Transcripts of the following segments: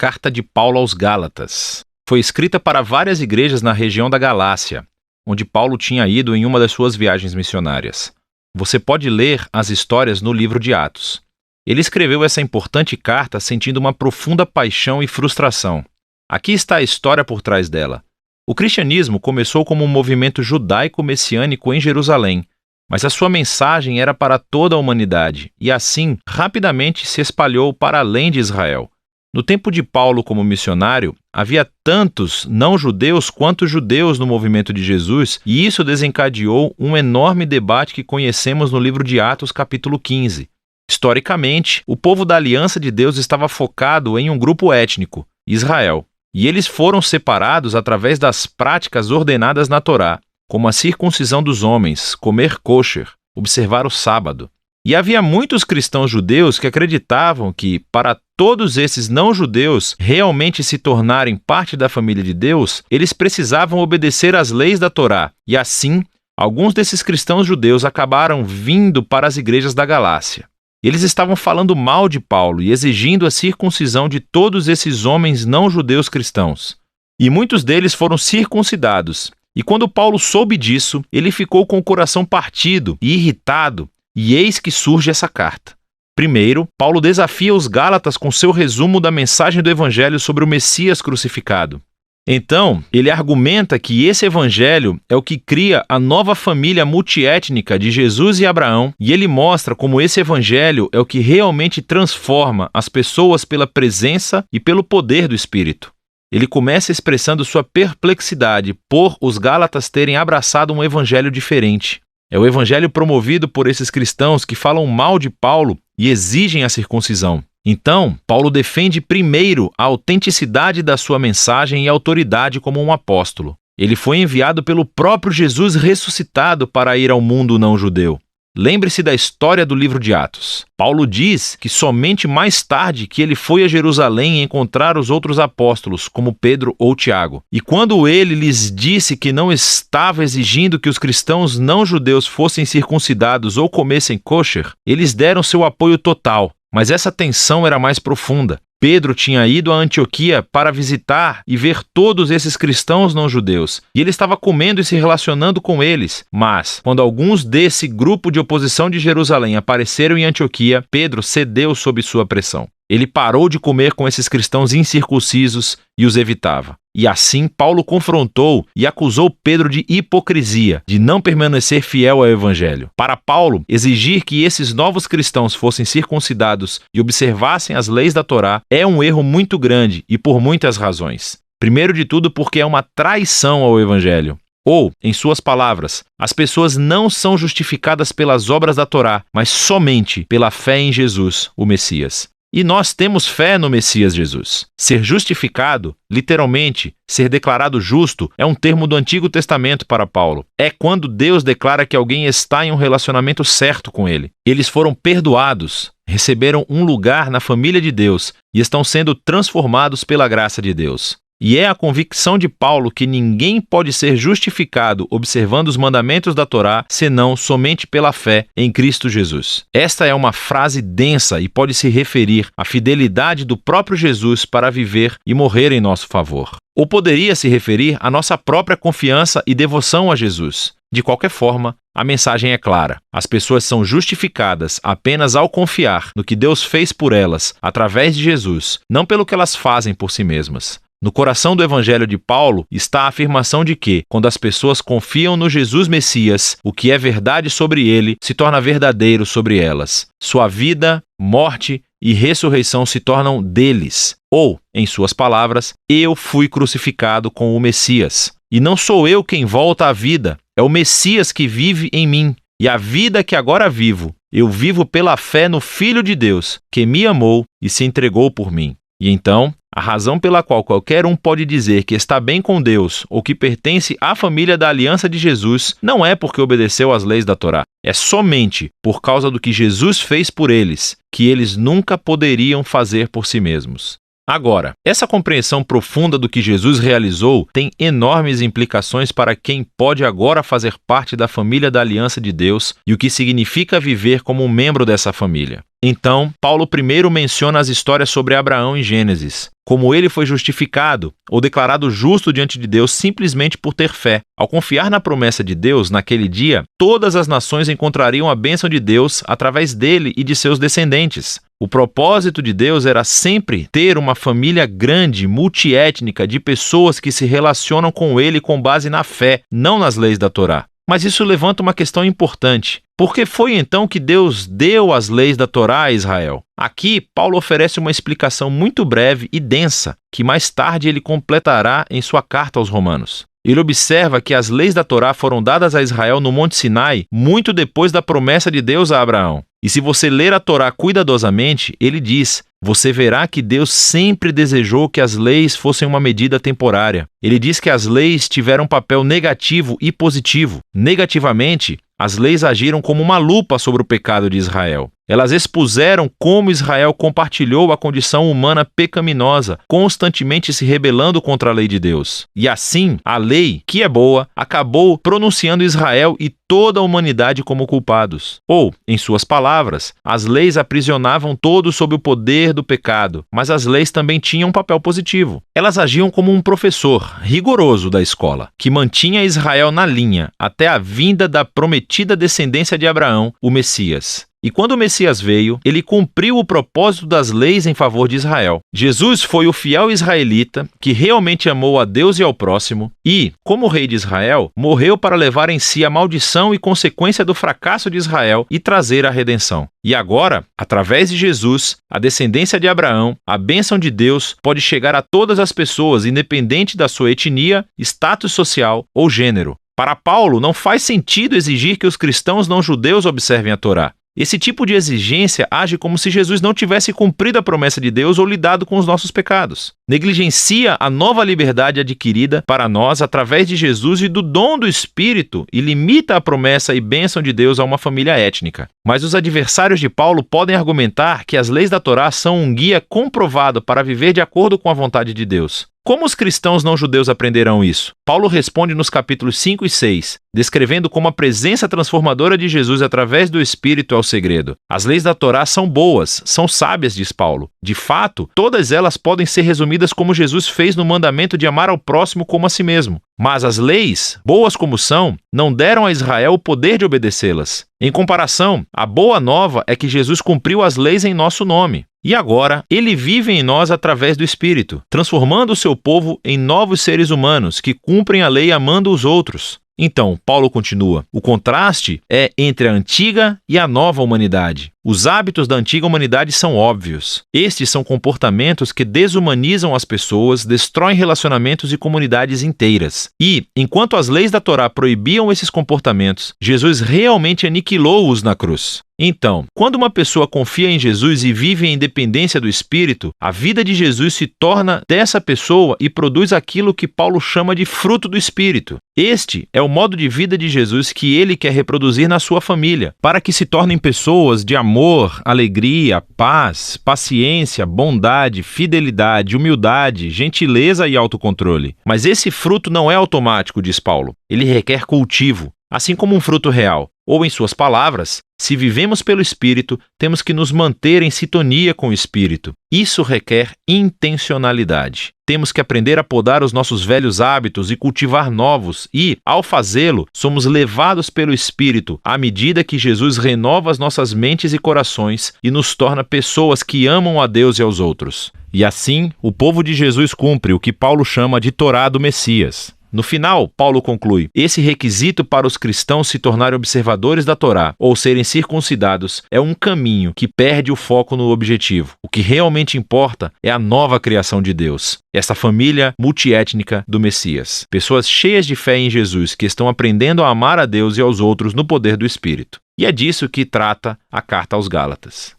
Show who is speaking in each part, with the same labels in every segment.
Speaker 1: Carta de Paulo aos Gálatas. Foi escrita para várias igrejas na região da Galácia, onde Paulo tinha ido em uma das suas viagens missionárias. Você pode ler as histórias no livro de Atos. Ele escreveu essa importante carta sentindo uma profunda paixão e frustração. Aqui está a história por trás dela. O cristianismo começou como um movimento judaico-messiânico em Jerusalém, mas a sua mensagem era para toda a humanidade e, assim, rapidamente se espalhou para além de Israel. No tempo de Paulo como missionário, havia tantos não-judeus quanto judeus no movimento de Jesus, e isso desencadeou um enorme debate que conhecemos no livro de Atos, capítulo 15. Historicamente, o povo da Aliança de Deus estava focado em um grupo étnico, Israel, e eles foram separados através das práticas ordenadas na Torá, como a circuncisão dos homens, comer kosher, observar o sábado. E havia muitos cristãos judeus que acreditavam que, para todos esses não-judeus realmente se tornarem parte da família de Deus, eles precisavam obedecer às leis da Torá. E assim, alguns desses cristãos judeus acabaram vindo para as igrejas da Galácia. Eles estavam falando mal de Paulo e exigindo a circuncisão de todos esses homens não-judeus cristãos. E muitos deles foram circuncidados. E quando Paulo soube disso, ele ficou com o coração partido e irritado. E eis que surge essa carta. Primeiro, Paulo desafia os Gálatas com seu resumo da mensagem do Evangelho sobre o Messias crucificado. Então, ele argumenta que esse Evangelho é o que cria a nova família multiétnica de Jesus e Abraão, e ele mostra como esse Evangelho é o que realmente transforma as pessoas pela presença e pelo poder do Espírito. Ele começa expressando sua perplexidade por os Gálatas terem abraçado um Evangelho diferente. É o evangelho promovido por esses cristãos que falam mal de Paulo e exigem a circuncisão. Então, Paulo defende primeiro a autenticidade da sua mensagem e autoridade como um apóstolo. Ele foi enviado pelo próprio Jesus ressuscitado para ir ao mundo não-judeu. Lembre-se da história do livro de Atos. Paulo diz que somente mais tarde que ele foi a Jerusalém encontrar os outros apóstolos, como Pedro ou Tiago. E quando ele lhes disse que não estava exigindo que os cristãos não-judeus fossem circuncidados ou comessem kosher, eles deram seu apoio total. Mas essa tensão era mais profunda. Pedro tinha ido a Antioquia para visitar e ver todos esses cristãos não-judeus, e ele estava comendo e se relacionando com eles. Mas, quando alguns desse grupo de oposição de Jerusalém apareceram em Antioquia, Pedro cedeu sob sua pressão. Ele parou de comer com esses cristãos incircuncisos e os evitava. E assim Paulo confrontou e acusou Pedro de hipocrisia, de não permanecer fiel ao Evangelho. Para Paulo, exigir que esses novos cristãos fossem circuncidados e observassem as leis da Torá é um erro muito grande e por muitas razões. Primeiro de tudo porque é uma traição ao Evangelho. Ou, em suas palavras, as pessoas não são justificadas pelas obras da Torá, mas somente pela fé em Jesus, o Messias. E nós temos fé no Messias Jesus. Ser justificado, literalmente, ser declarado justo, é um termo do Antigo Testamento para Paulo. É quando Deus declara que alguém está em um relacionamento certo com ele. Eles foram perdoados, receberam um lugar na família de Deus e estão sendo transformados pela graça de Deus. E é a convicção de Paulo que ninguém pode ser justificado observando os mandamentos da Torá, senão somente pela fé em Cristo Jesus. Esta é uma frase densa e pode se referir à fidelidade do próprio Jesus para viver e morrer em nosso favor. Ou poderia se referir à nossa própria confiança e devoção a Jesus. De qualquer forma, a mensagem é clara. As pessoas são justificadas apenas ao confiar no que Deus fez por elas através de Jesus, não pelo que elas fazem por si mesmas. No coração do Evangelho de Paulo está a afirmação de que, quando as pessoas confiam no Jesus Messias, o que é verdade sobre ele se torna verdadeiro sobre elas. Sua vida, morte e ressurreição se tornam deles. Ou, em suas palavras, eu fui crucificado com o Messias. E não sou eu quem volta à vida, é o Messias que vive em mim. E a vida que agora vivo, eu vivo pela fé no Filho de Deus, que me amou e se entregou por mim. E então, a razão pela qual qualquer um pode dizer que está bem com Deus ou que pertence à família da Aliança de Jesus não é porque obedeceu às leis da Torá. É somente por causa do que Jesus fez por eles, que eles nunca poderiam fazer por si mesmos. Agora, essa compreensão profunda do que Jesus realizou tem enormes implicações para quem pode agora fazer parte da família da Aliança de Deus e o que significa viver como um membro dessa família. Então, Paulo primeiro menciona as histórias sobre Abraão em Gênesis, como ele foi justificado ou declarado justo diante de Deus simplesmente por ter fé. Ao confiar na promessa de Deus, naquele dia, todas as nações encontrariam a bênção de Deus através dele e de seus descendentes. O propósito de Deus era sempre ter uma família grande, multiétnica, de pessoas que se relacionam com ele com base na fé, não nas leis da Torá. Mas isso levanta uma questão importante. Por que foi então que Deus deu as leis da Torá a Israel? Aqui, Paulo oferece uma explicação muito breve e densa, que mais tarde ele completará em sua carta aos Romanos. Ele observa que as leis da Torá foram dadas a Israel no Monte Sinai muito depois da promessa de Deus a Abraão. E se você ler a Torá cuidadosamente, ele diz: você verá que Deus sempre desejou que as leis fossem uma medida temporária. Ele diz que as leis tiveram um papel negativo e positivo. Negativamente, as leis agiram como uma lupa sobre o pecado de Israel. Elas expuseram como Israel compartilhou a condição humana pecaminosa, constantemente se rebelando contra a lei de Deus. E assim, a lei, que é boa, acabou pronunciando Israel e toda a humanidade como culpados. Ou, em suas palavras, as leis aprisionavam todos sob o poder do pecado, mas as leis também tinham um papel positivo. Elas agiam como um professor rigoroso da escola, que mantinha Israel na linha até a vinda da prometida descendência de Abraão, o Messias. E quando o Messias veio, ele cumpriu o propósito das leis em favor de Israel. Jesus foi o fiel israelita que realmente amou a Deus e ao próximo e, como rei de Israel, morreu para levar em si a maldição e consequência do fracasso de Israel e trazer a redenção. E agora, através de Jesus, a descendência de Abraão, a bênção de Deus pode chegar a todas as pessoas, independente da sua etnia, status social ou gênero. Para Paulo, não faz sentido exigir que os cristãos não judeus observem a Torá. Esse tipo de exigência age como se Jesus não tivesse cumprido a promessa de Deus ou lidado com os nossos pecados. Negligencia a nova liberdade adquirida para nós através de Jesus e do dom do Espírito e limita a promessa e bênção de Deus a uma família étnica. Mas os adversários de Paulo podem argumentar que as leis da Torá são um guia comprovado para viver de acordo com a vontade de Deus. Como os cristãos não-judeus aprenderão isso? Paulo responde nos capítulos 5 e 6, descrevendo como a presença transformadora de Jesus através do Espírito é o segredo. As leis da Torá são boas, são sábias, diz Paulo. De fato, todas elas podem ser resumidas como Jesus fez no mandamento de amar ao próximo como a si mesmo. Mas as leis, boas como são, não deram a Israel o poder de obedecê-las. Em comparação, a boa nova é que Jesus cumpriu as leis em nosso nome. E agora, ele vive em nós através do Espírito, transformando o seu povo em novos seres humanos que cumprem a lei amando os outros. Então, Paulo continua, o contraste é entre a antiga e a nova humanidade. Os hábitos da antiga humanidade são óbvios. Estes são comportamentos que desumanizam as pessoas, destroem relacionamentos e comunidades inteiras. E, enquanto as leis da Torá proibiam esses comportamentos, Jesus realmente aniquilou-os na cruz. Então, quando uma pessoa confia em Jesus e vive em independência do Espírito, a vida de Jesus se torna dessa pessoa e produz aquilo que Paulo chama de fruto do Espírito. Este é o modo de vida de Jesus que ele quer reproduzir na sua família, para que se tornem pessoas de amor, alegria, paz, paciência, bondade, fidelidade, humildade, gentileza e autocontrole. Mas esse fruto não é automático, diz Paulo. Ele requer cultivo, assim como um fruto real. Ou, em suas palavras, se vivemos pelo Espírito, temos que nos manter em sintonia com o Espírito. Isso requer intencionalidade. Temos que aprender a podar os nossos velhos hábitos e cultivar novos e, ao fazê-lo, somos levados pelo Espírito à medida que Jesus renova as nossas mentes e corações e nos torna pessoas que amam a Deus e aos outros. E assim, o povo de Jesus cumpre o que Paulo chama de Torá do Messias. No final, Paulo conclui, esse requisito para os cristãos se tornarem observadores da Torá ou serem circuncidados é um caminho que perde o foco no objetivo. O que realmente importa é a nova criação de Deus, essa família multiétnica do Messias. Pessoas cheias de fé em Jesus que estão aprendendo a amar a Deus e aos outros no poder do Espírito. E é disso que trata a carta aos Gálatas.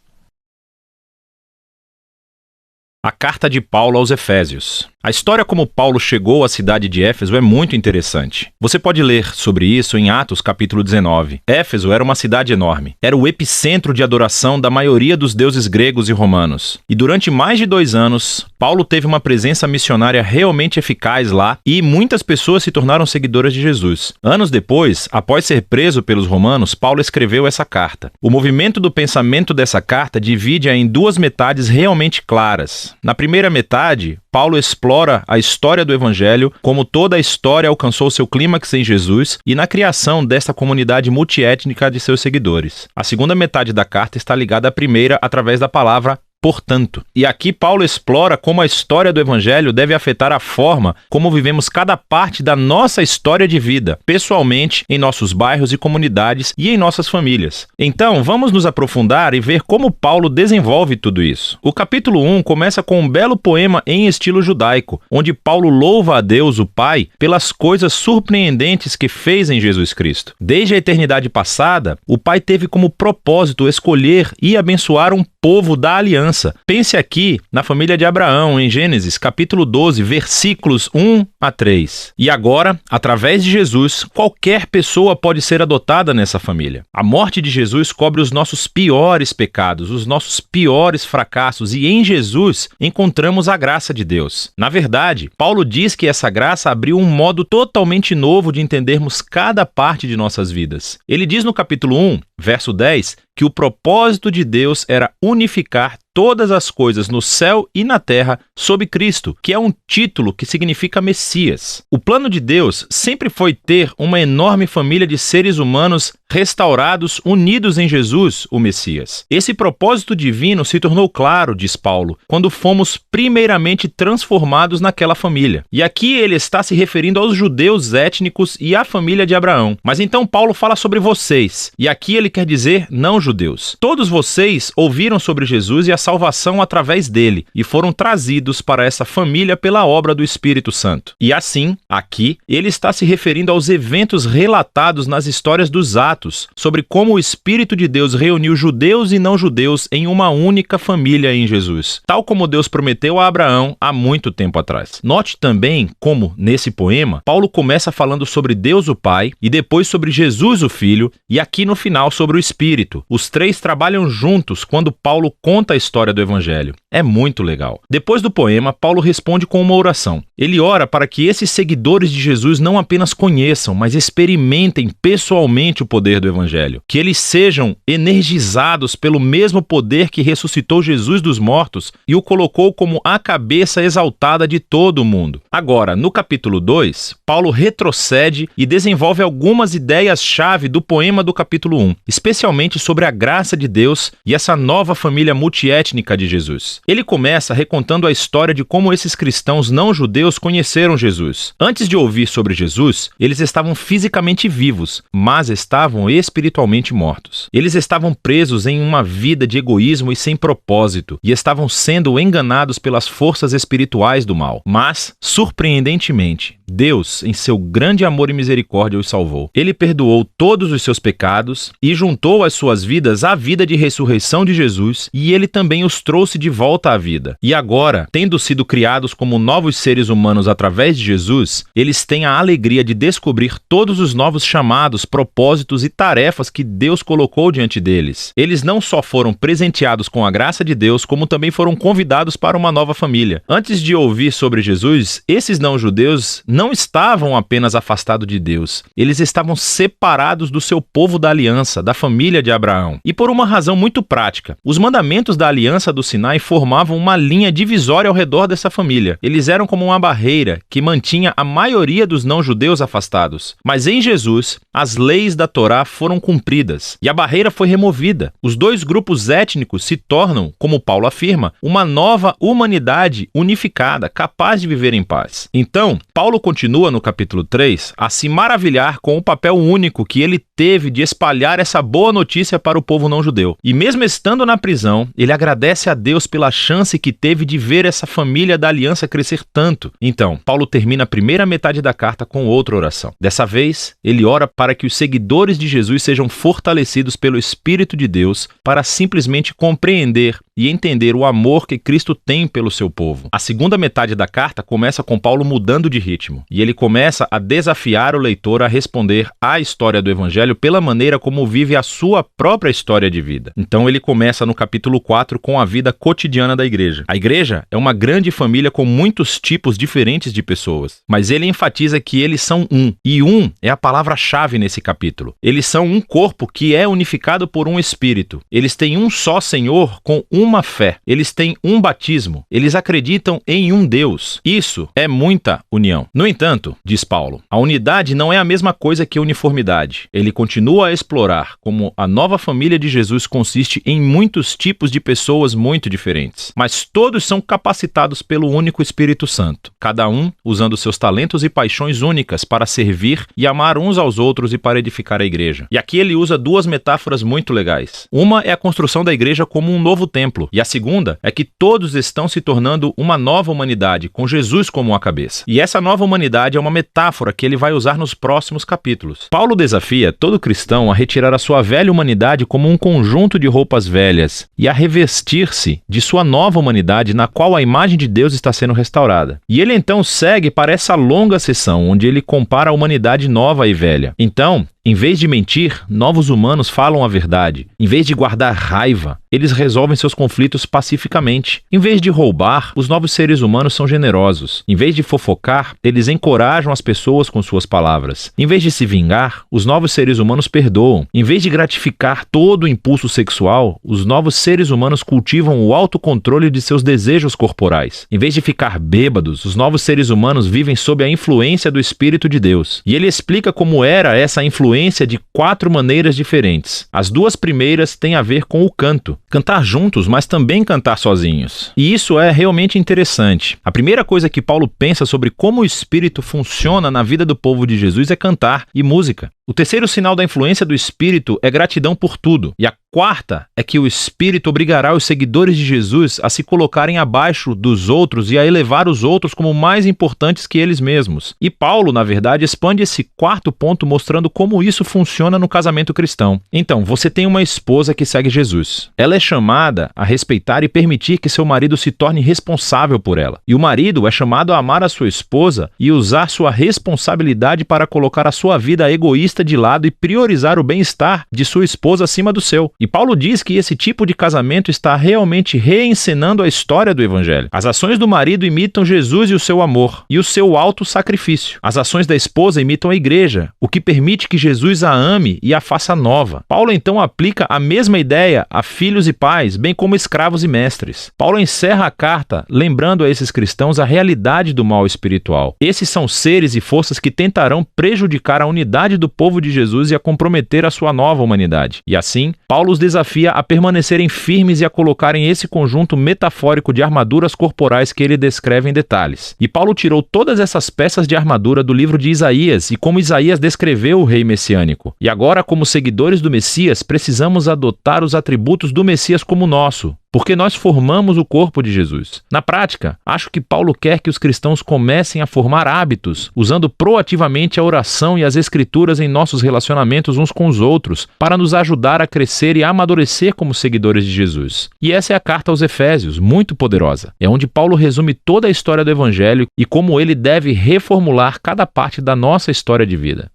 Speaker 1: A carta de Paulo aos Efésios. A A história como Paulo chegou à cidade de Éfeso é muito interessante. Você pode ler sobre isso em Atos capítulo 19. Éfeso era uma cidade enorme. Era o epicentro de adoração da maioria dos deuses gregos e romanos. E durante mais de 2 anos, Paulo teve uma presença missionária realmente eficaz lá e muitas pessoas se tornaram seguidoras de Jesus. Anos depois, após ser preso pelos romanos, Paulo escreveu essa carta. O movimento do pensamento dessa carta divide-a em 2 metades realmente claras. Na primeira metade, Paulo explora a história do Evangelho, como toda a história alcançou seu clímax em Jesus e na criação desta comunidade multiétnica de seus seguidores. A segunda metade da carta está ligada à primeira através da palavra portanto. E aqui Paulo explora como a história do Evangelho deve afetar a forma como vivemos cada parte da nossa história de vida, pessoalmente, em nossos bairros e comunidades e em nossas famílias. Então, vamos nos aprofundar e ver como Paulo desenvolve tudo isso. O capítulo 1 começa com um belo poema em estilo judaico, onde Paulo louva a Deus, o Pai, pelas coisas surpreendentes que fez em Jesus Cristo. Desde a eternidade passada, o Pai teve como propósito escolher e abençoar um povo da aliança. Pense aqui na família de Abraão, em Gênesis, capítulo 12, versículos 1 a 3. E agora, através de Jesus, qualquer pessoa pode ser adotada nessa família. A morte de Jesus cobre os nossos piores pecados, os nossos piores fracassos, e em Jesus encontramos a graça de Deus. Na verdade, Paulo diz que essa graça abriu um modo totalmente novo de entendermos cada parte de nossas vidas. Ele diz no capítulo 1, verso 10, que o propósito de Deus era unificar todas as coisas no céu e na terra sob Cristo, que é um título que significa Messias. O plano de Deus sempre foi ter uma enorme família de seres humanos restaurados, unidos em Jesus, o Messias. Esse propósito divino se tornou claro, diz Paulo, quando fomos primeiramente transformados naquela família. E aqui ele está se referindo aos judeus étnicos e à família de Abraão. Mas então Paulo fala sobre vocês, e aqui ele quer dizer não judeus. Todos vocês ouviram sobre Jesus e a salvação através dele, e foram trazidos para essa família pela obra do Espírito Santo. E assim, aqui, ele está se referindo aos eventos relatados nas histórias dos Atos, sobre como o Espírito de Deus reuniu judeus e não judeus em uma única família em Jesus, tal como Deus prometeu a Abraão há muito tempo atrás. Note também como, nesse poema, Paulo começa falando sobre Deus o Pai, e depois sobre Jesus o Filho, e aqui no final sobre o Espírito. Os 3 trabalham juntos quando Paulo conta a história do Evangelho. É muito legal. Depois do poema, Paulo responde com uma oração. Ele ora para que esses seguidores de Jesus não apenas conheçam, mas experimentem pessoalmente o poder do Evangelho. Que eles sejam energizados pelo mesmo poder que ressuscitou Jesus dos mortos e o colocou como a cabeça exaltada de todo o mundo. Agora, no capítulo 2, Paulo retrocede e desenvolve algumas ideias-chave do poema do capítulo 1, especialmente sobre a graça de Deus e essa nova família multiétnica de Jesus. Ele começa recontando a história de como esses cristãos não judeus conheceram Jesus. Antes de ouvir sobre Jesus, eles estavam fisicamente vivos, mas estavam espiritualmente mortos. Eles estavam presos em uma vida de egoísmo e sem propósito, e estavam sendo enganados pelas forças espirituais do mal. Mas, surpreendentemente, Deus, em seu grande amor e misericórdia, os salvou. Ele perdoou todos os seus pecados e juntou as suas vidas à vida de ressurreição de Jesus, e ele também os trouxe de volta à vida. E agora, tendo sido criados como novos seres humanos através de Jesus, eles têm a alegria de descobrir todos os novos chamados, propósitos e tarefas que Deus colocou diante deles. Eles não só foram presenteados com a graça de Deus, como também foram convidados para uma nova família. Antes de ouvir sobre Jesus, esses não-judeus não estavam apenas afastados de Deus. Eles estavam separados do seu povo da aliança, da família de Abraão. E por uma razão muito prática. Os mandamentos da aliança do Sinai formavam uma linha divisória ao redor dessa família. Eles eram como uma barreira que mantinha a maioria dos não-judeus afastados. Mas em Jesus, as leis da Torá foram cumpridas e a barreira foi removida. Os 2 grupos étnicos se tornam, como Paulo afirma, uma nova humanidade unificada, capaz de viver em paz. Então, Paulo continua no capítulo 3 a se maravilhar com o papel único que ele teve de espalhar essa boa notícia para o povo não-judeu. E mesmo estando na prisão, ele agradece a Deus pela chance que teve de ver essa família da aliança crescer tanto. Então, Paulo termina a primeira metade da carta com outra oração. Dessa vez, ele ora para que os seguidores de Jesus sejam fortalecidos pelo Espírito de Deus para simplesmente compreender e entender o amor que Cristo tem pelo seu povo. A segunda metade da carta começa com Paulo mudando de ritmo, e ele começa a desafiar o leitor a responder à história do Evangelho pela maneira como vive a sua própria história de vida. Então ele começa no capítulo 4 com a vida cotidiana da igreja. A igreja é uma grande família com muitos tipos diferentes de pessoas, mas ele enfatiza que eles são um, e um é a palavra-chave nesse capítulo. Eles são um corpo que é unificado por um espírito. Eles têm um só Senhor com uma fé. Eles têm um batismo. Eles acreditam em um Deus. Isso é muita união. No entanto, diz Paulo, a unidade não é a mesma coisa que uniformidade. Ele continua a explorar como a nova família de Jesus consiste em muitos tipos de pessoas muito diferentes, mas todos são capacitados pelo único Espírito Santo, cada um usando seus talentos e paixões únicas para servir e amar uns aos outros e para edificar a igreja. E aqui ele usa duas metáforas muito legais. Uma é a construção da igreja como um novo templo, e a segunda é que todos estão se tornando uma nova humanidade, com Jesus como a cabeça. E essa nova humanidade é uma metáfora que ele vai usar nos próximos capítulos. Paulo desafia todo cristão a retirar a sua velha humanidade como um conjunto de roupas velhas e a revestir-se de sua nova humanidade na qual a imagem de Deus está sendo restaurada. E ele então segue para essa longa sessão onde ele compara a humanidade nova e velha. Então, em vez de mentir, novos humanos falam a verdade. Em vez de guardar raiva, eles resolvem seus conflitos pacificamente. Em vez de roubar, os novos seres humanos são generosos. Em vez de fofocar, eles encorajam as pessoas com suas palavras. Em vez de se vingar, os novos seres humanos perdoam. Em vez de gratificar todo o impulso sexual, os novos seres humanos cultivam o autocontrole de seus desejos corporais. Em vez de ficar bêbados, os novos seres humanos vivem sob a influência do Espírito de Deus. E ele explica como era essa influência de 4 maneiras diferentes. As 2 primeiras têm a ver com o canto. Cantar juntos, mas também cantar sozinhos. E isso é realmente interessante. A primeira coisa que Paulo pensa sobre como o Espírito funciona na vida do povo de Jesus é cantar e música. O terceiro sinal da influência do Espírito é gratidão por tudo. E a quarta é que o Espírito obrigará os seguidores de Jesus a se colocarem abaixo dos outros e a elevar os outros como mais importantes que eles mesmos. E Paulo, na verdade, expande esse quarto ponto mostrando como isso funciona no casamento cristão. Então, você tem uma esposa que segue Jesus. Ela é chamada a respeitar e permitir que seu marido se torne responsável por ela. E o marido é chamado a amar a sua esposa e usar sua responsabilidade para colocar a sua vida egoísta de lado e priorizar o bem-estar de sua esposa acima do seu. E Paulo diz que esse tipo de casamento está realmente reencenando a história do Evangelho. As ações do marido imitam Jesus e o seu amor, e o seu auto-sacrifício. As ações da esposa imitam a igreja, o que permite que Jesus a ame e a faça nova. Paulo então aplica a mesma ideia a filhos e pais, bem como escravos e mestres. Paulo encerra a carta lembrando a esses cristãos a realidade do mal espiritual. Esses são seres e forças que tentarão prejudicar a unidade do povo de Jesus e a comprometer a sua nova humanidade. E assim, Paulo os desafia a permanecerem firmes e a colocarem esse conjunto metafórico de armaduras corporais que ele descreve em detalhes. E Paulo tirou todas essas peças de armadura do livro de Isaías e como Isaías descreveu o rei messiânico. E agora, como seguidores do Messias, precisamos adotar os atributos do Messias como nosso, porque nós formamos o corpo de Jesus. Na prática, acho que Paulo quer que os cristãos comecem a formar hábitos, usando proativamente a oração e as escrituras em nossos relacionamentos uns com os outros, para nos ajudar a crescer e a amadurecer como seguidores de Jesus. E essa é a carta aos Efésios, muito poderosa. É onde Paulo resume toda a história do Evangelho e como ele deve reformular cada parte da nossa história de vida.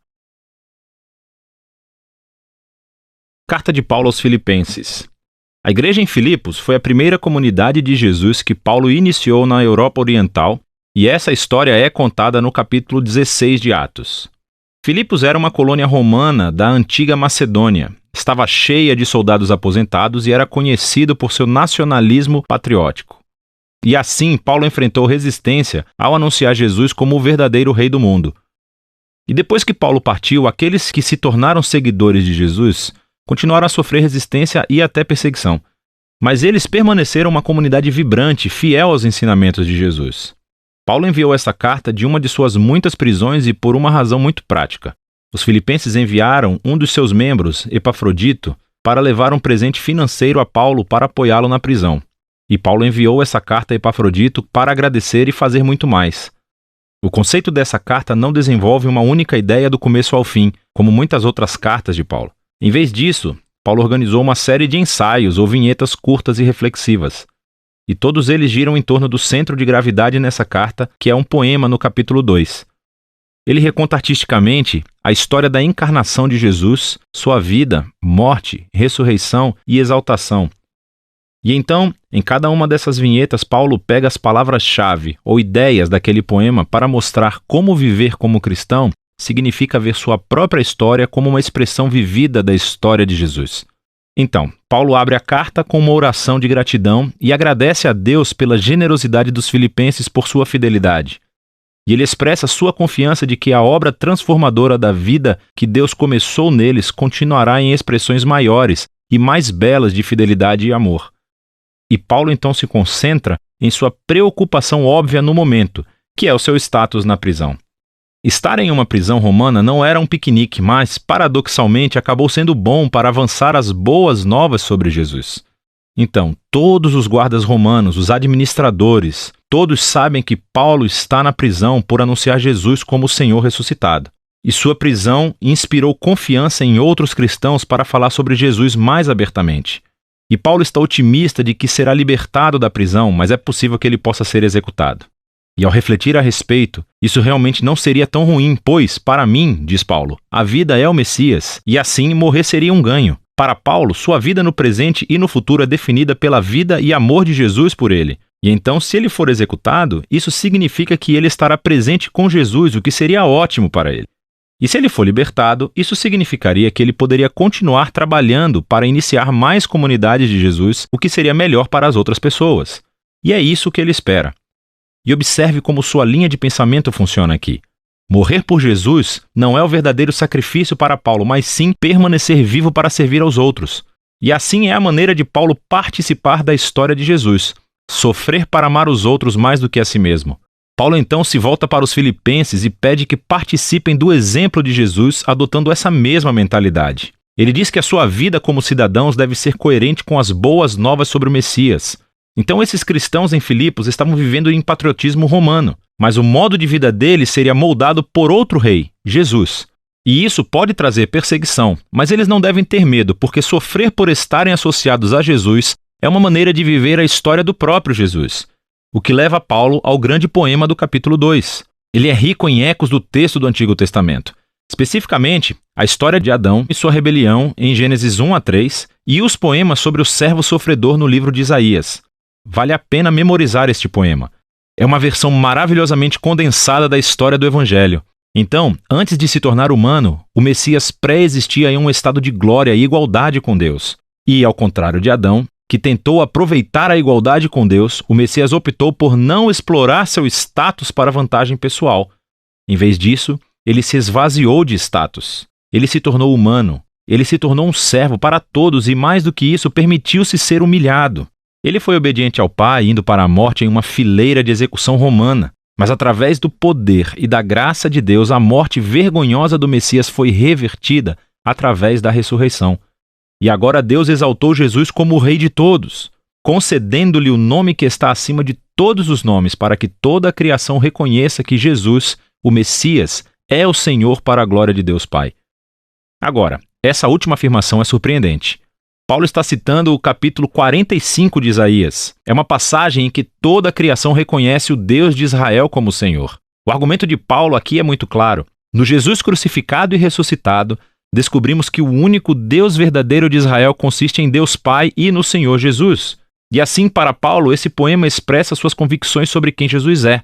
Speaker 1: Carta de Paulo aos Filipenses. A igreja em Filipos foi a primeira comunidade de Jesus que Paulo iniciou na Europa Oriental, e essa história é contada no capítulo 16 de Atos. Filipos era uma colônia romana da antiga Macedônia. Estava cheia de soldados aposentados e era conhecido por seu nacionalismo patriótico. E assim, Paulo enfrentou resistência ao anunciar Jesus como o verdadeiro rei do mundo. E depois que Paulo partiu, aqueles que se tornaram seguidores de Jesus continuaram a sofrer resistência e até perseguição. Mas eles permaneceram uma comunidade vibrante, fiel aos ensinamentos de Jesus. Paulo enviou essa carta de uma de suas muitas prisões e por uma razão muito prática. Os filipenses enviaram um dos seus membros, Epafrodito, para levar um presente financeiro a Paulo para apoiá-lo na prisão. E Paulo enviou essa carta a Epafrodito para agradecer e fazer muito mais. O conceito dessa carta não desenvolve uma única ideia do começo ao fim, como muitas outras cartas de Paulo. Em vez disso, Paulo organizou uma série de ensaios ou vinhetas curtas e reflexivas. E todos eles giram em torno do centro de gravidade nessa carta, que é um poema no capítulo 2. Ele reconta artisticamente a história da encarnação de Jesus, sua vida, morte, ressurreição e exaltação. E então, em cada uma dessas vinhetas, Paulo pega as palavras-chave ou ideias daquele poema para mostrar como viver como cristão significa ver sua própria história como uma expressão vivida da história de Jesus. Então, Paulo abre a carta com uma oração de gratidão e agradece a Deus pela generosidade dos filipenses por sua fidelidade. E ele expressa sua confiança de que a obra transformadora da vida que Deus começou neles continuará em expressões maiores e mais belas de fidelidade e amor. E Paulo então se concentra em sua preocupação óbvia no momento, que é o seu status na prisão. Estar em uma prisão romana não era um piquenique, mas, paradoxalmente, acabou sendo bom para avançar as boas novas sobre Jesus. Então, todos os guardas romanos, os administradores, todos sabem que Paulo está na prisão por anunciar Jesus como o Senhor ressuscitado. E sua prisão inspirou confiança em outros cristãos para falar sobre Jesus mais abertamente. E Paulo está otimista de que será libertado da prisão, mas é possível que ele possa ser executado. E ao refletir a respeito, isso realmente não seria tão ruim, pois, para mim, diz Paulo, a vida é o Messias, e assim morrer seria um ganho. Para Paulo, sua vida no presente e no futuro é definida pela vida e amor de Jesus por ele. E então, se ele for executado, isso significa que ele estará presente com Jesus, o que seria ótimo para ele. E se ele for libertado, isso significaria que ele poderia continuar trabalhando para iniciar mais comunidades de Jesus, o que seria melhor para as outras pessoas. E é isso que ele espera. E observe como sua linha de pensamento funciona aqui. Morrer por Jesus não é o verdadeiro sacrifício para Paulo, mas sim permanecer vivo para servir aos outros. E assim é a maneira de Paulo participar da história de Jesus, sofrer para amar os outros mais do que a si mesmo. Paulo então se volta para os filipenses e pede que participem do exemplo de Jesus, adotando essa mesma mentalidade. Ele diz que a sua vida como cidadãos deve ser coerente com as boas novas sobre o Messias. Então esses cristãos em Filipos estavam vivendo em patriotismo romano, mas o modo de vida deles seria moldado por outro rei, Jesus. E isso pode trazer perseguição, mas eles não devem ter medo, porque sofrer por estarem associados a Jesus é uma maneira de viver a história do próprio Jesus. O que leva Paulo ao grande poema do capítulo 2. Ele é rico em ecos do texto do Antigo Testamento. Especificamente, a história de Adão e sua rebelião em Gênesis 1 a 3 e os poemas sobre o servo sofredor no livro de Isaías. Vale a pena memorizar este poema. É uma versão maravilhosamente condensada da história do Evangelho. Então, antes de se tornar humano, o Messias pré-existia em um estado de glória e igualdade com Deus. E, ao contrário de Adão, que tentou aproveitar a igualdade com Deus, o Messias optou por não explorar seu status para vantagem pessoal. Em vez disso, ele se esvaziou de status. Ele se tornou humano. Ele se tornou um servo para todos e, mais do que isso, permitiu-se ser humilhado. Ele foi obediente ao Pai, indo para a morte em uma fileira de execução romana. Mas através do poder e da graça de Deus, a morte vergonhosa do Messias foi revertida através da ressurreição. E agora Deus exaltou Jesus como o Rei de todos, concedendo-lhe o nome que está acima de todos os nomes, para que toda a criação reconheça que Jesus, o Messias, é o Senhor para a glória de Deus Pai. Agora, essa última afirmação é surpreendente. Paulo está citando o capítulo 45 de Isaías. É uma passagem em que toda a criação reconhece o Deus de Israel como Senhor. O argumento de Paulo aqui é muito claro. No Jesus crucificado e ressuscitado, descobrimos que o único Deus verdadeiro de Israel consiste em Deus Pai e no Senhor Jesus. E assim, para Paulo, esse poema expressa suas convicções sobre quem Jesus é.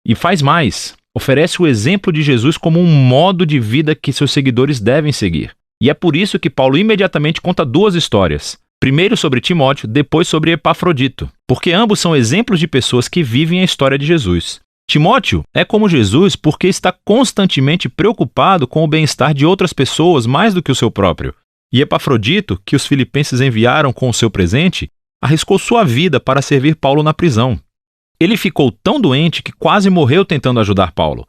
Speaker 1: E faz mais, oferece o exemplo de Jesus como um modo de vida que seus seguidores devem seguir. E é por isso que Paulo imediatamente conta duas histórias. Primeiro sobre Timóteo, depois sobre Epafrodito, porque ambos são exemplos de pessoas que vivem a história de Jesus. Timóteo é como Jesus porque está constantemente preocupado com o bem-estar de outras pessoas mais do que o seu próprio. E Epafrodito, que os filipenses enviaram com o seu presente, arriscou sua vida para servir Paulo na prisão. Ele ficou tão doente que quase morreu tentando ajudar Paulo.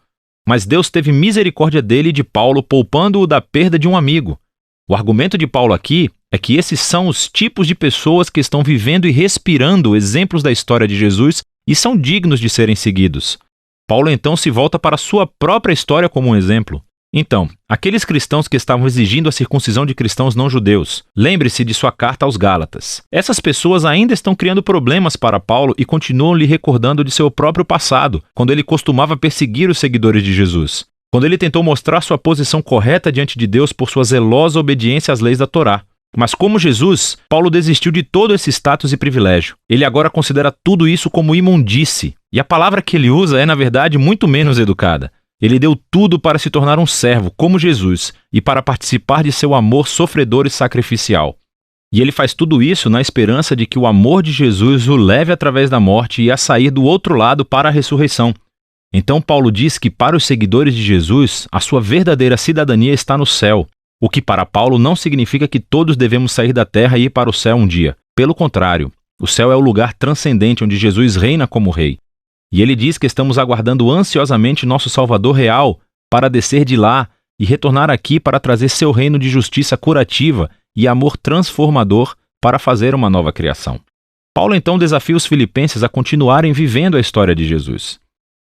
Speaker 1: Mas Deus teve misericórdia dele e de Paulo, poupando-o da perda de um amigo. O argumento de Paulo aqui é que esses são os tipos de pessoas que estão vivendo e respirando exemplos da história de Jesus e são dignos de serem seguidos. Paulo então se volta para a sua própria história como um exemplo. Então, aqueles cristãos que estavam exigindo a circuncisão de cristãos não judeus, lembre-se de sua carta aos Gálatas. Essas pessoas ainda estão criando problemas para Paulo e continuam lhe recordando de seu próprio passado, quando ele costumava perseguir os seguidores de Jesus, quando ele tentou mostrar sua posição correta diante de Deus por sua zelosa obediência às leis da Torá. Mas como Jesus, Paulo desistiu de todo esse status e privilégio. Ele agora considera tudo isso como imundície, e a palavra que ele usa é, na verdade, muito menos educada. Ele deu tudo para se tornar um servo, como Jesus, e para participar de seu amor sofredor e sacrificial. E ele faz tudo isso na esperança de que o amor de Jesus o leve através da morte e a sair do outro lado para a ressurreição. Então Paulo diz que para os seguidores de Jesus, a sua verdadeira cidadania está no céu, o que para Paulo não significa que todos devemos sair da terra e ir para o céu um dia. Pelo contrário, o céu é o lugar transcendente onde Jesus reina como rei. E ele diz que estamos aguardando ansiosamente nosso Salvador real para descer de lá e retornar aqui para trazer seu reino de justiça curativa e amor transformador para fazer uma nova criação. Paulo então desafia os filipenses a continuarem vivendo a história de Jesus.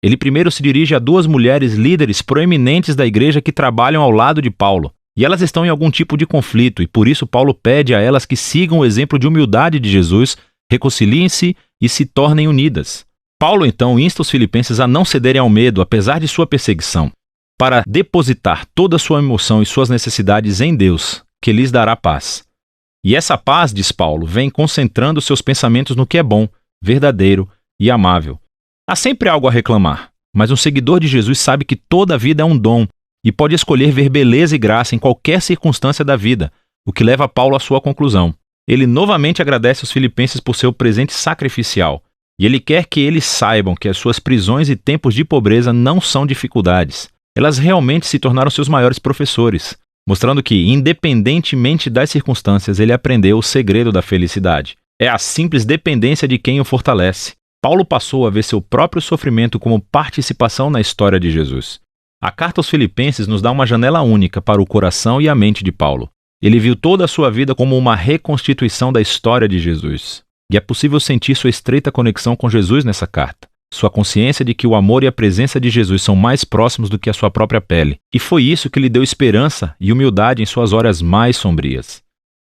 Speaker 1: Ele primeiro se dirige a duas mulheres líderes proeminentes da igreja que trabalham ao lado de Paulo, e elas estão em algum tipo de conflito, e por isso Paulo pede a elas que sigam o exemplo de humildade de Jesus, reconciliem-se e se tornem unidas. Paulo então insta os filipenses a não cederem ao medo, apesar de sua perseguição, para depositar toda a sua emoção e suas necessidades em Deus, que lhes dará paz. E essa paz, diz Paulo, vem concentrando seus pensamentos no que é bom, verdadeiro e amável. Há sempre algo a reclamar, mas um seguidor de Jesus sabe que toda a vida é um dom e pode escolher ver beleza e graça em qualquer circunstância da vida, o que leva Paulo à sua conclusão. Ele novamente agradece aos filipenses por seu presente sacrificial, e ele quer que eles saibam que as suas prisões e tempos de pobreza não são dificuldades. Elas realmente se tornaram seus maiores professores, mostrando que, independentemente das circunstâncias, ele aprendeu o segredo da felicidade. É a simples dependência de quem o fortalece. Paulo passou a ver seu próprio sofrimento como participação na história de Jesus. A carta aos Filipenses nos dá uma janela única para o coração e a mente de Paulo. Ele viu toda a sua vida como uma reconstituição da história de Jesus. E é possível sentir sua estreita conexão com Jesus nessa carta. Sua consciência de que o amor e a presença de Jesus são mais próximos do que a sua própria pele. E foi isso que lhe deu esperança e humildade em suas horas mais sombrias.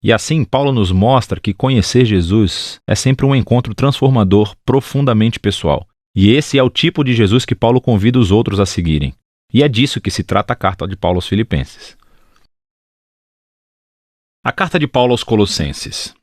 Speaker 1: E assim, Paulo nos mostra que conhecer Jesus é sempre um encontro transformador profundamente pessoal. E esse é o tipo de Jesus que Paulo convida os outros a seguirem. E é disso que se trata a carta de Paulo aos Filipenses. A carta de Paulo aos Colossenses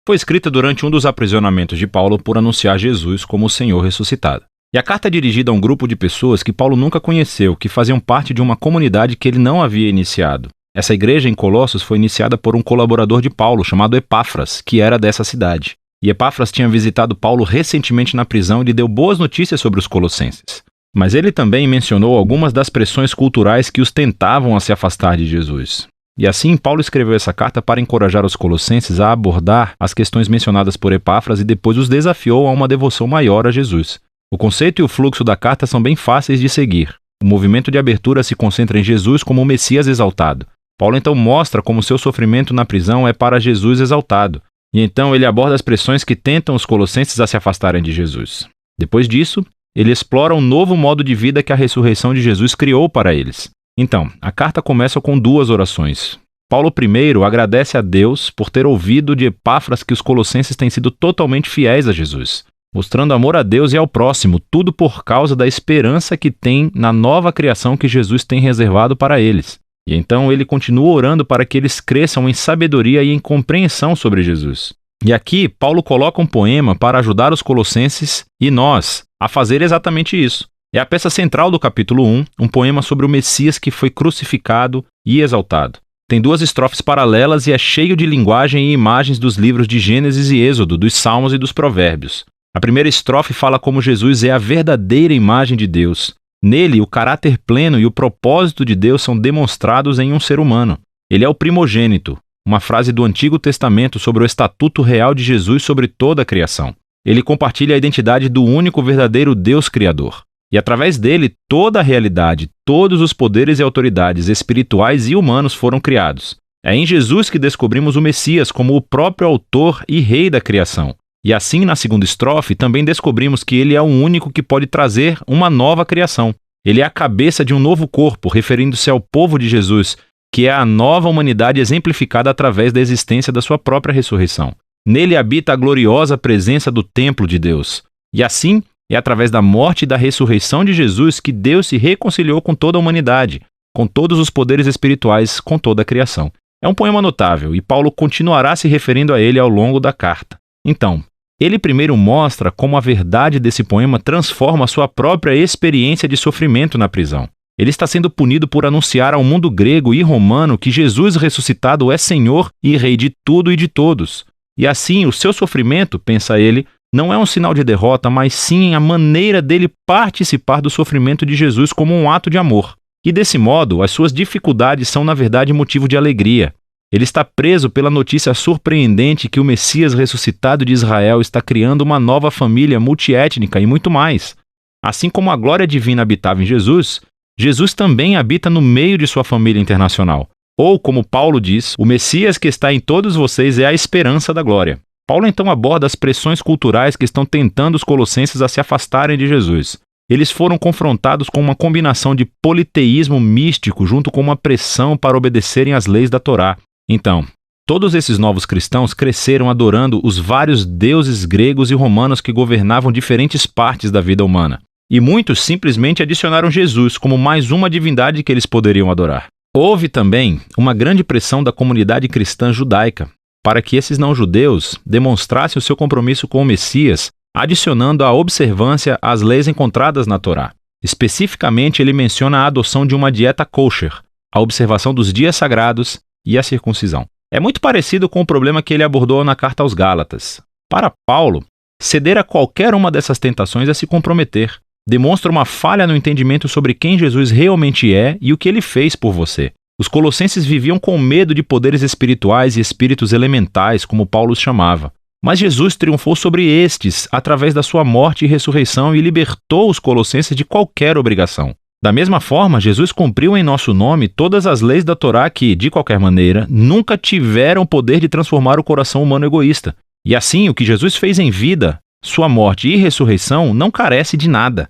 Speaker 1: foi escrita durante um dos aprisionamentos de Paulo por anunciar Jesus como o Senhor ressuscitado. E a carta é dirigida a um grupo de pessoas que Paulo nunca conheceu, que faziam parte de uma comunidade que ele não havia iniciado. Essa igreja em Colossos foi iniciada por um colaborador de Paulo, chamado Epáfras, que era dessa cidade. E Epáfras tinha visitado Paulo recentemente na prisão e lhe deu boas notícias sobre os colossenses. Mas ele também mencionou algumas das pressões culturais que os tentavam a se afastar de Jesus. E assim, Paulo escreveu essa carta para encorajar os colossenses a abordar as questões mencionadas por Epáfras e depois os desafiou a uma devoção maior a Jesus. O conceito e o fluxo da carta são bem fáceis de seguir. O movimento de abertura se concentra em Jesus como o Messias exaltado. Paulo então mostra como seu sofrimento na prisão é para Jesus exaltado. E então ele aborda as pressões que tentam os colossenses a se afastarem de Jesus. Depois disso, ele explora um novo modo de vida que a ressurreição de Jesus criou para eles. Então, a carta começa com duas orações. Paulo primeiro agradece a Deus por ter ouvido de Epáfras que os colossenses têm sido totalmente fiéis a Jesus, mostrando amor a Deus e ao próximo, tudo por causa da esperança que tem na nova criação que Jesus tem reservado para eles. E então ele continua orando para que eles cresçam em sabedoria e em compreensão sobre Jesus. E aqui, Paulo coloca um poema para ajudar os colossenses e nós a fazer exatamente isso. É a peça central do capítulo 1, um poema sobre o Messias que foi crucificado e exaltado. Tem duas estrofes paralelas e é cheio de linguagem e imagens dos livros de Gênesis e Êxodo, dos Salmos e dos Provérbios. A primeira estrofe fala como Jesus é a verdadeira imagem de Deus. Nele, o caráter pleno e o propósito de Deus são demonstrados em um ser humano. Ele é o primogênito, uma frase do Antigo Testamento sobre o estatuto real de Jesus sobre toda a criação. Ele compartilha a identidade do único verdadeiro Deus Criador. E através dele, toda a realidade, todos os poderes e autoridades espirituais e humanos foram criados. É em Jesus que descobrimos o Messias como o próprio autor e rei da criação. E assim, na segunda estrofe, também descobrimos que ele é o único que pode trazer uma nova criação. Ele é a cabeça de um novo corpo, referindo-se ao povo de Jesus, que é a nova humanidade exemplificada através da existência da sua própria ressurreição. Nele habita a gloriosa presença do templo de Deus. E assim, é através da morte e da ressurreição de Jesus que Deus se reconciliou com toda a humanidade, com todos os poderes espirituais, com toda a criação. É um poema notável e Paulo continuará se referindo a ele ao longo da carta. Então, ele primeiro mostra como a verdade desse poema transforma a sua própria experiência de sofrimento na prisão. Ele está sendo punido por anunciar ao mundo grego e romano que Jesus ressuscitado é Senhor e Rei de tudo e de todos. E assim, o seu sofrimento, pensa ele, não é um sinal de derrota, mas sim a maneira dele participar do sofrimento de Jesus como um ato de amor. E desse modo, as suas dificuldades são na verdade motivo de alegria. Ele está preso pela notícia surpreendente que o Messias ressuscitado de Israel está criando uma nova família multiétnica e muito mais. Assim como a glória divina habitava em Jesus, Jesus também habita no meio de sua família internacional. Ou, como Paulo diz, o Messias que está em todos vocês é a esperança da glória. Paulo então aborda as pressões culturais que estão tentando os colossenses a se afastarem de Jesus. Eles foram confrontados com uma combinação de politeísmo místico junto com uma pressão para obedecerem às leis da Torá. Então, todos esses novos cristãos cresceram adorando os vários deuses gregos e romanos que governavam diferentes partes da vida humana. E muitos simplesmente adicionaram Jesus como mais uma divindade que eles poderiam adorar. Houve também uma grande pressão da comunidade cristã judaica para que esses não-judeus demonstrassem o seu compromisso com o Messias, adicionando a observância às leis encontradas na Torá. Especificamente, ele menciona a adoção de uma dieta kosher, a observação dos dias sagrados e a circuncisão. É muito parecido com o problema que ele abordou na carta aos Gálatas. Para Paulo, ceder a qualquer uma dessas tentações é se comprometer. Demonstra uma falha no entendimento sobre quem Jesus realmente é e o que ele fez por você. Os colossenses viviam com medo de poderes espirituais e espíritos elementais, como Paulo os chamava. Mas Jesus triunfou sobre estes através da sua morte e ressurreição e libertou os colossenses de qualquer obrigação. Da mesma forma, Jesus cumpriu em nosso nome todas as leis da Torá que, de qualquer maneira, nunca tiveram o poder de transformar o coração humano egoísta. E assim, o que Jesus fez em vida, sua morte e ressurreição, não carece de nada.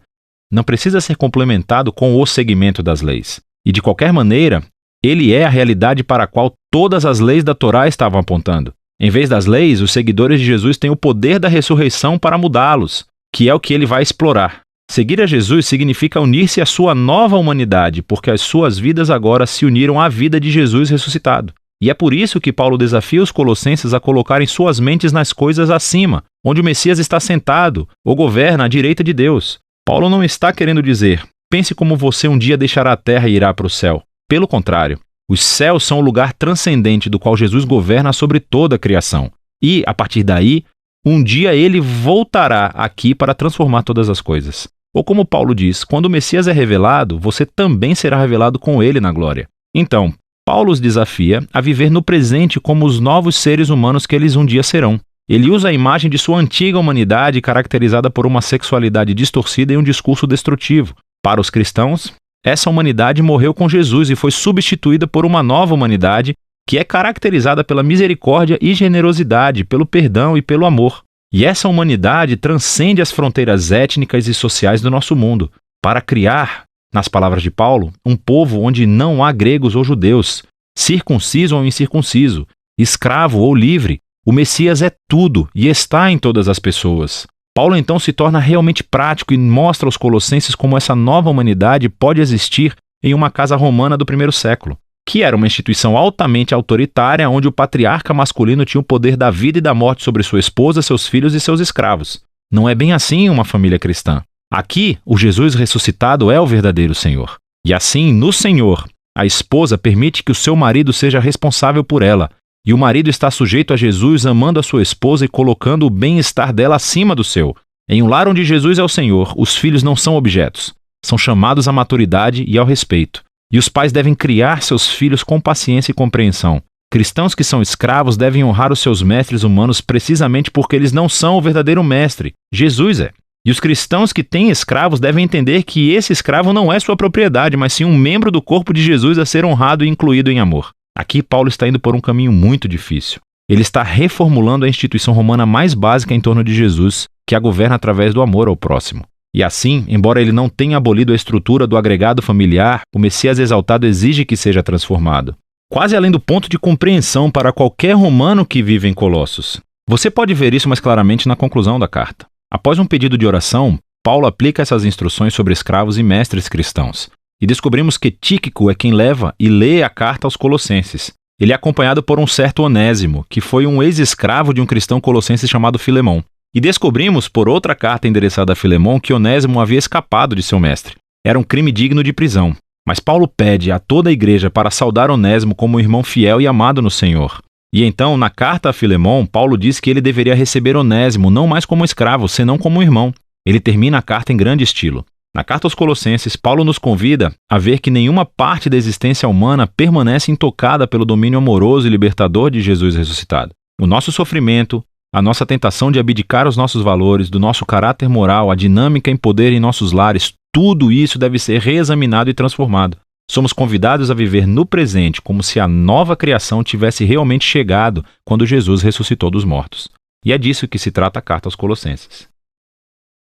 Speaker 1: Não precisa ser complementado com o seguimento das leis. E de qualquer maneira, ele é a realidade para a qual todas as leis da Torá estavam apontando. Em vez das leis, os seguidores de Jesus têm o poder da ressurreição para mudá-los, que é o que ele vai explorar. Seguir a Jesus significa unir-se à sua nova humanidade, porque as suas vidas agora se uniram à vida de Jesus ressuscitado. E é por isso que Paulo desafia os colossenses a colocarem suas mentes nas coisas acima, onde o Messias está sentado ou governa à direita de Deus. Paulo não está querendo dizer, pense como você um dia deixará a terra e irá para o céu. Pelo contrário, os céus são o lugar transcendente do qual Jesus governa sobre toda a criação. E, a partir daí, um dia ele voltará aqui para transformar todas as coisas. Ou como Paulo diz, quando o Messias é revelado, você também será revelado com ele na glória. Então, Paulo os desafia a viver no presente como os novos seres humanos que eles um dia serão. Ele usa a imagem de sua antiga humanidade caracterizada por uma sexualidade distorcida e um discurso destrutivo. Para os cristãos, essa humanidade morreu com Jesus e foi substituída por uma nova humanidade que é caracterizada pela misericórdia e generosidade, pelo perdão e pelo amor. E essa humanidade transcende as fronteiras étnicas e sociais do nosso mundo, para criar, nas palavras de Paulo, um povo onde não há gregos ou judeus, circunciso ou incircunciso, escravo ou livre. O Messias é tudo e está em todas as pessoas. Paulo então se torna realmente prático e mostra aos colossenses como essa nova humanidade pode existir em uma casa romana do primeiro século, que era uma instituição altamente autoritária onde o patriarca masculino tinha o poder da vida e da morte sobre sua esposa, seus filhos e seus escravos. Não é bem assim em uma família cristã. Aqui, o Jesus ressuscitado é o verdadeiro Senhor. E assim, no Senhor, a esposa permite que o seu marido seja responsável por ela, e o marido está sujeito a Jesus amando a sua esposa e colocando o bem-estar dela acima do seu. Em um lar onde Jesus é o Senhor, os filhos não são objetos. São chamados à maturidade e ao respeito. E os pais devem criar seus filhos com paciência e compreensão. Cristãos que são escravos devem honrar os seus mestres humanos precisamente porque eles não são o verdadeiro mestre. Jesus é. E os cristãos que têm escravos devem entender que esse escravo não é sua propriedade, mas sim um membro do corpo de Jesus a ser honrado e incluído em amor. Aqui Paulo está indo por um caminho muito difícil. Ele está reformulando a instituição romana mais básica em torno de Jesus, que a governa através do amor ao próximo. E assim, embora ele não tenha abolido a estrutura do agregado familiar, o Messias exaltado exige que seja transformado. Quase além do ponto de compreensão para qualquer romano que vive em Colossos. Você pode ver isso mais claramente na conclusão da carta. Após um pedido de oração, Paulo aplica essas instruções sobre escravos e mestres cristãos. E descobrimos que Tíquico é quem leva e lê a carta aos Colossenses. Ele é acompanhado por um certo Onésimo, que foi um ex-escravo de um cristão colossense chamado Filemão. E descobrimos, por outra carta endereçada a Filemão, que Onésimo havia escapado de seu mestre. Era um crime digno de prisão. Mas Paulo pede a toda a igreja para saudar Onésimo como um irmão fiel e amado no Senhor. E então, na carta a Filemão, Paulo diz que ele deveria receber Onésimo não mais como escravo, senão como um irmão. Ele termina a carta em grande estilo. Na carta aos Colossenses, Paulo nos convida a ver que nenhuma parte da existência humana permanece intocada pelo domínio amoroso e libertador de Jesus ressuscitado. O nosso sofrimento, a nossa tentação de abdicar os nossos valores, do nosso caráter moral, a dinâmica em poder em nossos lares, tudo isso deve ser reexaminado e transformado. Somos convidados a viver no presente como se a nova criação tivesse realmente chegado quando Jesus ressuscitou dos mortos. E é disso que se trata a carta aos Colossenses.